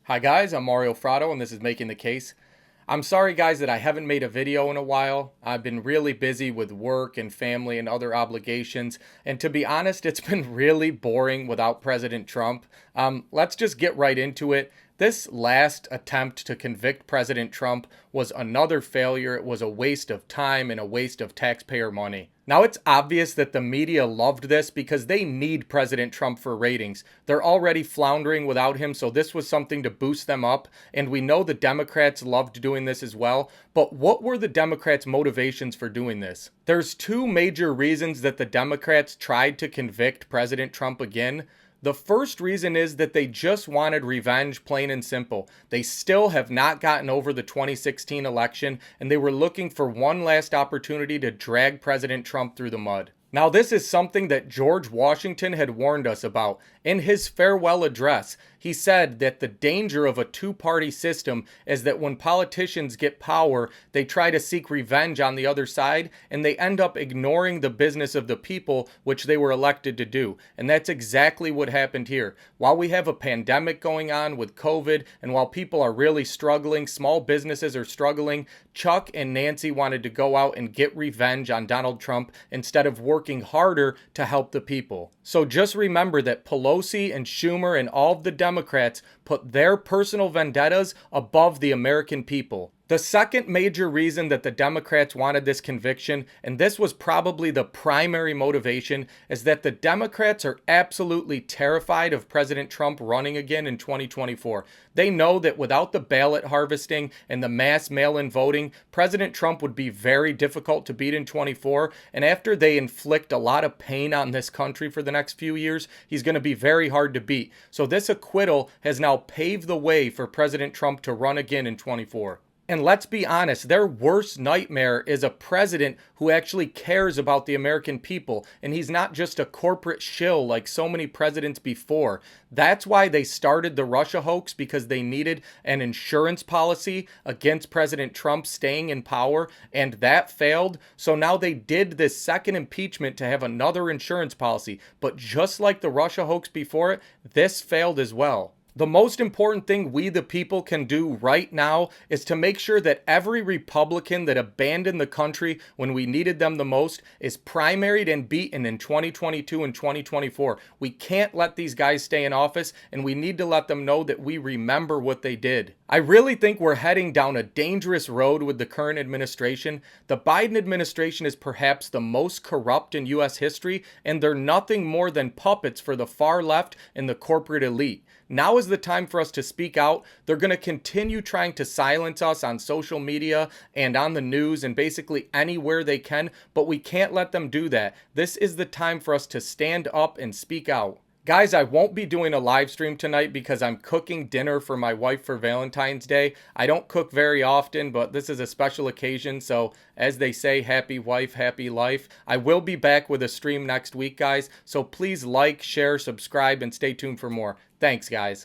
Hi guys, I'm Mario Frato and this is Making the Case. I'm sorry guys that I haven't made a video in a while. I've been really busy with work and family and other obligations, and to be honest, it's been really boring without President Trump. Let's just get right into it. This last attempt to convict President Trump was another failure. It was a waste of time and a waste of taxpayer money. Now, it's obvious that the media loved this because they need President Trump for ratings. They're already floundering without him, so this was something to boost them up. And we know the Democrats loved doing this as well. But what were the Democrats' motivations for doing this? There's two major reasons that the Democrats tried to convict President Trump again. The first reason is that they just wanted revenge, plain and simple. They still have not gotten over the 2016 election, and they were looking for one last opportunity to drag President Trump through the mud. Now, this is something that George Washington had warned us about. In his farewell address, he said that the danger of a two-party system is that when politicians get power, they try to seek revenge on the other side, and they end up ignoring the business of the people, which they were elected to do. And that's exactly what happened here. While we have a pandemic going on with COVID, and while people are really struggling, small businesses are struggling, Chuck and Nancy wanted to go out and get revenge on Donald Trump instead of working harder to help the people. So just remember that Pelosi and Schumer and all of the Democrats put their personal vendettas above the American people. The second major reason that the Democrats wanted this conviction, and this was probably the primary motivation, is that the Democrats are absolutely terrified of President Trump running again in 2024. They know that without the ballot harvesting and the mass mail-in voting, President Trump would be very difficult to beat in 24, and after they inflict a lot of pain on this country for the next few years, he's going to be very hard to beat. So this acquittal has now paved the way for President Trump to run again in 24. And let's be honest, their worst nightmare is a president who actually cares about the American people. And he's not just a corporate shill like so many presidents before. That's why they started the Russia hoax, because they needed an insurance policy against President Trump staying in power. And that failed. So now they did this second impeachment to have another insurance policy. But just like the Russia hoax before it, this failed as well. The most important thing we the people can do right now is to make sure that every Republican that abandoned the country when we needed them the most is primaried and beaten in 2022 and 2024. We can't let these guys stay in office, and we need to let them know that we remember what they did. I really think we're heading down a dangerous road with the current administration. The Biden administration is perhaps the most corrupt in U.S. history, and they're nothing more than puppets for the far left and the corporate elite. Now is the time for us to speak out. They're going to continue trying to silence us on social media and on the news and basically anywhere they can, but we can't let them do that. This is the time for us to stand up and speak out. Guys, I won't be doing a live stream tonight because I'm cooking dinner for my wife for Valentine's Day. I don't cook very often, but this is a special occasion, so as they say, happy wife, happy life. I will be back with a stream next week, guys, so please like, share, subscribe, and stay tuned for more. Thanks, guys.